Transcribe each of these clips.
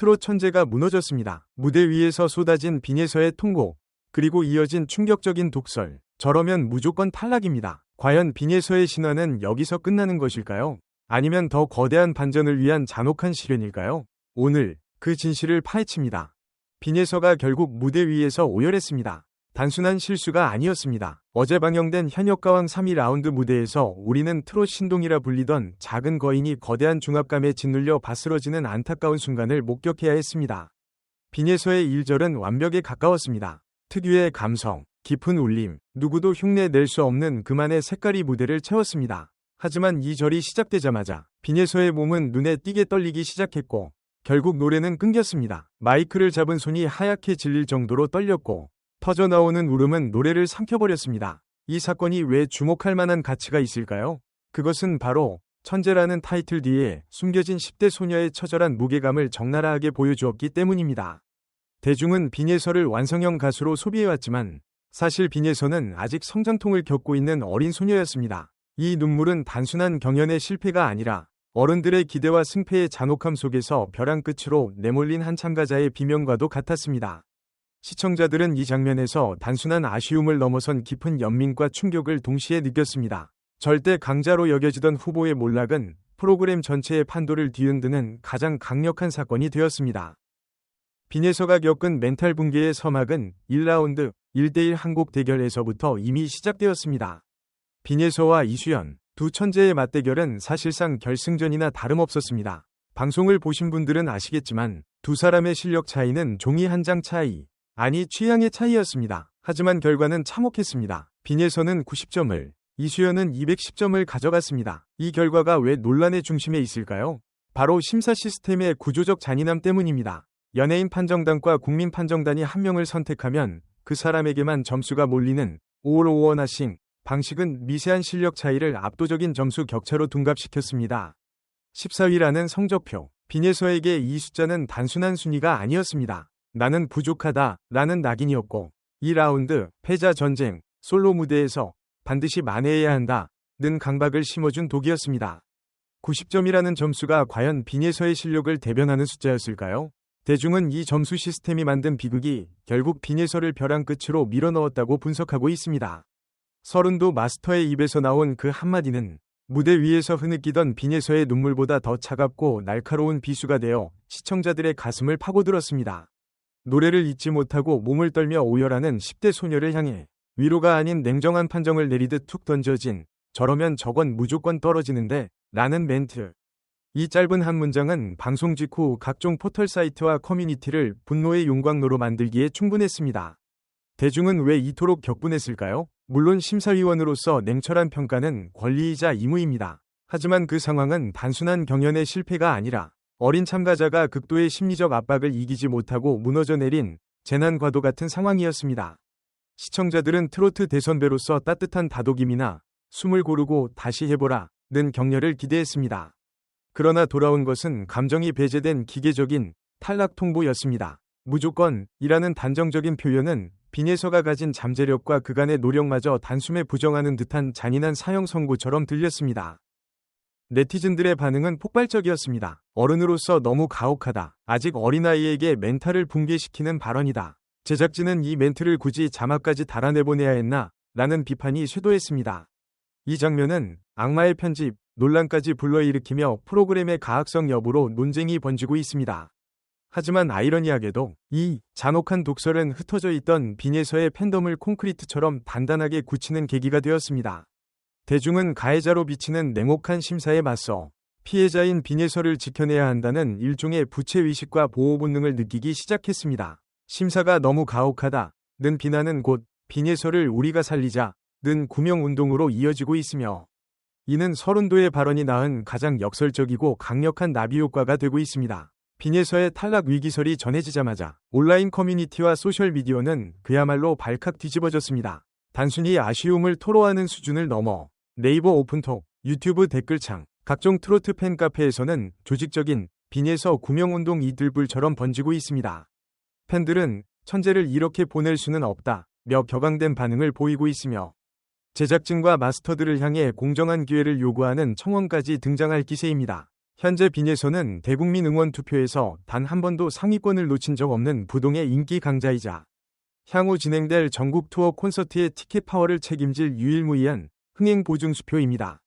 트롯 천재가 무너졌습니다. 무대 위에서 쏟아진 빈예서의 통곡, 그리고 이어진 충격적인 독설. 저러면 무조건 탈락입니다. 과연 빈예서의 신화는 여기서 끝나는 것일까요? 아니면 더 거대한 반전을 위한 잔혹한 시련일까요? 오늘 그 진실을 파헤칩니다. 빈예서가 결국 무대 위에서 오열했습니다. 단순한 실수가 아니었습니다. 어제 방영된 현역가왕 3위 라운드 무대에서 우리는 트롯 신동이라 불리던 작은 거인이 거대한 중압감에 짓눌려 바스러지는 안타까운 순간을 목격해야 했습니다. 빈예서의 1절은 완벽에 가까웠습니다. 특유의 감성, 깊은 울림, 누구도 흉내 낼 수 없는 그만의 색깔이 무대를 채웠습니다. 하지만 2절이 시작되자마자 빈예서의 몸은 눈에 띄게 떨리기 시작했고 결국 노래는 끊겼습니다. 마이크를 잡은 손이 하얗게 질릴 정도로 떨렸고 터져나오는 울음은 노래를 삼켜버렸습니다. 이 사건이 왜 주목할 만한 가치가 있을까요? 그것은 바로 천재라는 타이틀 뒤에 숨겨진 10대 소녀의 처절한 무게감을 적나라하게 보여주었기 때문입니다. 대중은 빈예서를 완성형 가수로 소비해왔지만 사실 빈예서는 아직 성장통을 겪고 있는 어린 소녀였습니다. 이 눈물은 단순한 경연의 실패가 아니라 어른들의 기대와 승패의 잔혹함 속에서 벼랑 끝으로 내몰린 한 참가자의 비명과도 같았습니다. 시청자들은 이 장면에서 단순한 아쉬움을 넘어선 깊은 연민과 충격을 동시에 느꼈습니다. 절대 강자로 여겨지던 후보의 몰락은 프로그램 전체의 판도를 뒤흔드는 가장 강력한 사건이 되었습니다. 빈예서가 겪은 멘탈 붕괴의 서막은 1라운드 1대1 한곡 대결에서부터 이미 시작되었습니다. 빈예서와 이수연, 두 천재의 맞대결은 사실상 결승전이나 다름없었습니다. 방송을 보신 분들은 아시겠지만 두 사람의 실력 차이는 종이 한 장 차이, 아니 취향의 차이였습니다. 하지만 결과는 참혹했습니다. 빈예서는 90점을, 이수연은 210점을 가져갔습니다. 이 결과가 왜 논란의 중심에 있을까요? 바로 심사 시스템의 구조적 잔인함 때문입니다. 연예인 판정단과 국민 판정단이 한 명을 선택하면 그 사람에게만 점수가 몰리는 오월오원하싱 방식은 미세한 실력 차이를 압도적인 점수 격차로 둔갑시켰습니다. 14위라는 성적표. 빈예서에게 이 숫자는 단순한 순위가 아니었습니다. 나는 부족하다 라는 낙인이었고 2라운드 패자 전쟁 솔로 무대에서 반드시 만회해야 한다 는 강박을 심어준 독이었습니다. 90점이라는 점수가 과연 빈예서의 실력을 대변하는 숫자였을까요? 대중은 이 점수 시스템이 만든 비극이 결국 빈예서를 벼랑 끝으로 밀어넣었다고 분석하고 있습니다. 서른도 마스터의 입에서 나온 그 한마디는 무대 위에서 흐느끼던 빈예서의 눈물보다 더 차갑고 날카로운 비수가 되어 시청자들의 가슴을 파고들었습니다. 노래를 잊지 못하고 몸을 떨며 오열하는 10대 소녀를 향해 위로가 아닌 냉정한 판정을 내리듯 툭 던져진 저러면 저건 무조건 떨어지는데 라는 멘트. 이 짧은 한 문장은 방송 직후 각종 포털 사이트와 커뮤니티를 분노의 용광로로 만들기에 충분했습니다. 대중은 왜 이토록 격분했을까요? 물론 심사위원으로서 냉철한 평가는 권리이자 의무입니다. 하지만 그 상황은 단순한 경연의 실패가 아니라 어린 참가자가 극도의 심리적 압박을 이기지 못하고 무너져 내린 재난과도 같은 상황이었습니다. 시청자들은 트로트 대선배로서 따뜻한 다독임이나 숨을 고르고 다시 해보라 는 격려를 기대했습니다. 그러나 돌아온 것은 감정이 배제된 기계적인 탈락 통보였습니다. 무조건이라는 단정적인 표현은 빈예서가 가진 잠재력과 그간의 노력마저 단숨에 부정하는 듯한 잔인한 사형 선고처럼 들렸습니다. 네티즌들의 반응은 폭발적이었습니다. 어른으로서 너무 가혹하다. 아직 어린아이에게 멘탈을 붕괴시키는 발언이다. 제작진은 이 멘트를 굳이 자막까지 달아내보내야 했나? 라는 비판이 쇄도했습니다. 이 장면은 악마의 편집, 논란까지 불러일으키며 프로그램의 가학성 여부로 논쟁이 번지고 있습니다. 하지만 아이러니하게도 이 잔혹한 독설은 흩어져 있던 빈예서의 팬덤을 콘크리트처럼 단단하게 굳히는 계기가 되었습니다. 대중은 가해자로 비치는 냉혹한 심사에 맞서 피해자인 빈예서를 지켜내야 한다는 일종의 부채의식과 보호본능을 느끼기 시작했습니다. 심사가 너무 가혹하다 는 비난은 곧 빈예서를 우리가 살리자 는 구명운동으로 이어지고 있으며 이는 서른도의 발언이 낳은 가장 역설적이고 강력한 나비효과가 되고 있습니다. 빈예서의 탈락 위기설이 전해지자마자 온라인 커뮤니티와 소셜미디어는 그야말로 발칵 뒤집어졌습니다. 단순히 아쉬움을 토로하는 수준을 넘어 네이버 오픈톡, 유튜브 댓글창, 각종 트로트 팬카페에서는 조직적인 빈예서 구명운동 이들불처럼 번지고 있습니다. 팬들은 천재를 이렇게 보낼 수는 없다 며 격앙된 반응을 보이고 있으며 제작진과 마스터들을 향해 공정한 기회를 요구하는 청원까지 등장할 기세입니다. 현재 빈예서는 대국민 응원 투표에서 단 한 번도 상위권을 놓친 적 없는 부동의 인기 강자이자 향후 진행될 전국 투어 콘서트의 티켓 파워를 책임질 유일무이한 흥행 보증수표입니다.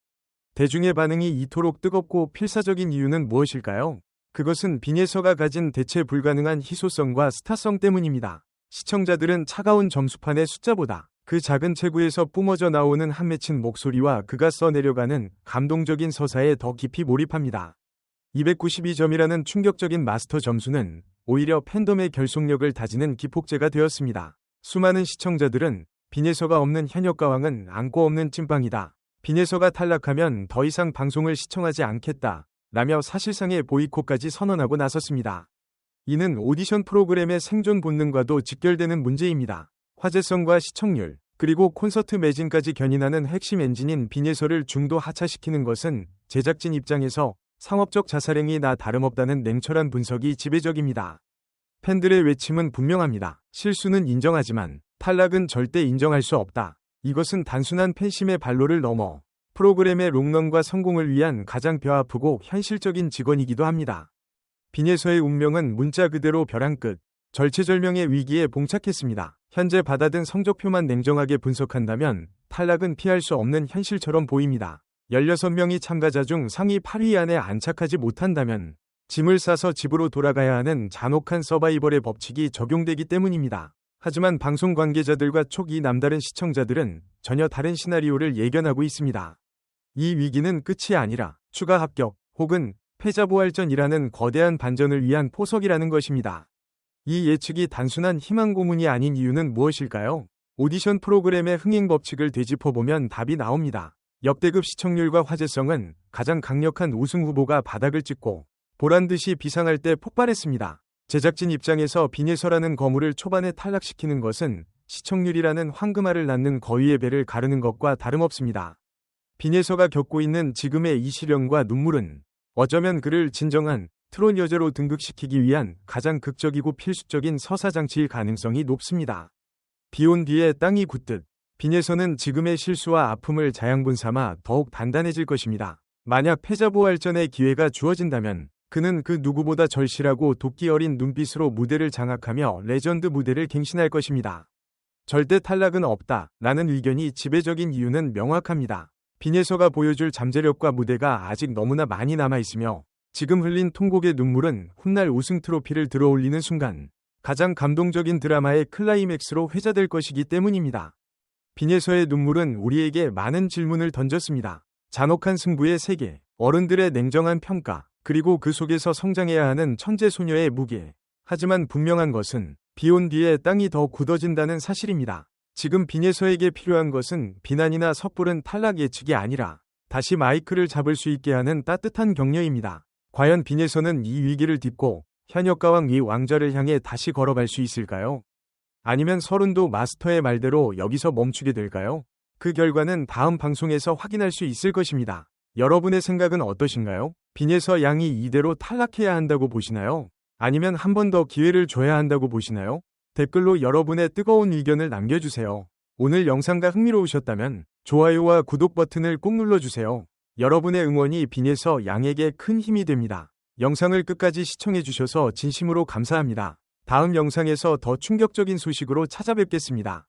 대중의 반응이 이토록 뜨겁고 필사적인 이유는 무엇일까요? 그것은 빈예서가 가진 대체 불가능한 희소성과 스타성 때문입니다. 시청자들은 차가운 점수판의 숫자보다 그 작은 체구에서 뿜어져 나오는 한 맺힌 목소리와 그가 써내려가는 감동적인 서사에 더 깊이 몰입합니다. 292점이라는 충격적인 마스터 점수는 오히려 팬덤의 결속력을 다지는 기폭제가 되었습니다. 수많은 시청자들은 빈예서가 없는 현역가왕은 안고 없는 찐빵이다. 빈예서가 탈락하면 더 이상 방송을 시청하지 않겠다. 라며 사실상의 보이콧까지 선언하고 나섰습니다. 이는 오디션 프로그램의 생존 본능과도 직결되는 문제입니다. 화제성과 시청률, 그리고 콘서트 매진까지 견인하는 핵심 엔진인 빈예서를 중도 하차시키는 것은 제작진 입장에서 상업적 자살행위나 다름없다는 냉철한 분석이 지배적입니다. 팬들의 외침은 분명합니다. 실수는 인정하지만 탈락은 절대 인정할 수 없다. 이것은 단순한 팬심의 발로를 넘어 프로그램의 롱런과 성공을 위한 가장 뼈아프고 현실적인 직언이기도 합니다. 빈예서의 운명은 문자 그대로 벼랑 끝, 절체절명의 위기에 봉착했습니다. 현재 받아든 성적표만 냉정하게 분석한다면 탈락은 피할 수 없는 현실처럼 보입니다. 16명이 참가자 중 상위 8위 안에 안착하지 못한다면 짐을 싸서 집으로 돌아가야 하는 잔혹한 서바이벌의 법칙이 적용되기 때문입니다. 하지만 방송 관계자들과 촉이 남다른 시청자들은 전혀 다른 시나리오를 예견하고 있습니다. 이 위기는 끝이 아니라 추가 합격 혹은 패자부활전이라는 거대한 반전을 위한 포석이라는 것입니다. 이 예측이 단순한 희망 고문이 아닌 이유는 무엇일까요? 오디션 프로그램의 흥행 법칙을 되짚어보면 답이 나옵니다. 역대급 시청률과 화제성은 가장 강력한 우승 후보가 바닥을 찍고 보란듯이 비상할 때 폭발했습니다. 제작진 입장에서 빈예서라는 거물을 초반에 탈락시키는 것은 시청률이라는 황금알을 낳는 거위의 배를 가르는 것과 다름없습니다. 빈예서가 겪고 있는 지금의 이 시련과 눈물은 어쩌면 그를 진정한 트론 여제로 등극시키기 위한 가장 극적이고 필수적인 서사장치일 가능성이 높습니다. 비온 뒤에 땅이 굳듯 빈예서는 지금의 실수와 아픔을 자양분 삼아 더욱 단단해질 것입니다. 만약 패자부활전의 기회가 주어진다면 그는 그 누구보다 절실하고 도끼 어린 눈빛으로 무대를 장악하며 레전드 무대를 갱신할 것입니다. 절대 탈락은 없다 라는 의견이 지배적인 이유는 명확합니다. 빈예서가 보여줄 잠재력과 무대가 아직 너무나 많이 남아있으며 지금 흘린 통곡의 눈물은 훗날 우승 트로피를 들어올리는 순간 가장 감동적인 드라마의 클라이맥스로 회자될 것이기 때문입니다. 빈예서의 눈물은 우리에게 많은 질문을 던졌습니다. 잔혹한 승부의 세계, 어른들의 냉정한 평가, 그리고 그 속에서 성장해야 하는 천재 소녀의 무게. 하지만 분명한 것은 비온 뒤에 땅이 더 굳어진다는 사실입니다. 지금 빈예서에게 필요한 것은 비난이나 섣부른 탈락 예측이 아니라 다시 마이크를 잡을 수 있게 하는 따뜻한 격려입니다. 과연 빈예서는 이 위기를 딛고 현역가왕 이 왕좌를 향해 다시 걸어갈 수 있을까요? 아니면 서른도 마스터의 말대로 여기서 멈추게 될까요? 그 결과는 다음 방송에서 확인할 수 있을 것입니다. 여러분의 생각은 어떠신가요? 빈예서 양이 이대로 탈락해야 한다고 보시나요? 아니면 한 번 더 기회를 줘야 한다고 보시나요? 댓글로 여러분의 뜨거운 의견을 남겨주세요. 오늘 영상가 흥미로우셨다면 좋아요와 구독 버튼을 꼭 눌러주세요. 여러분의 응원이 빈예서 양에게 큰 힘이 됩니다. 영상을 끝까지 시청해주셔서 진심으로 감사합니다. 다음 영상에서 더 충격적인 소식으로 찾아뵙겠습니다.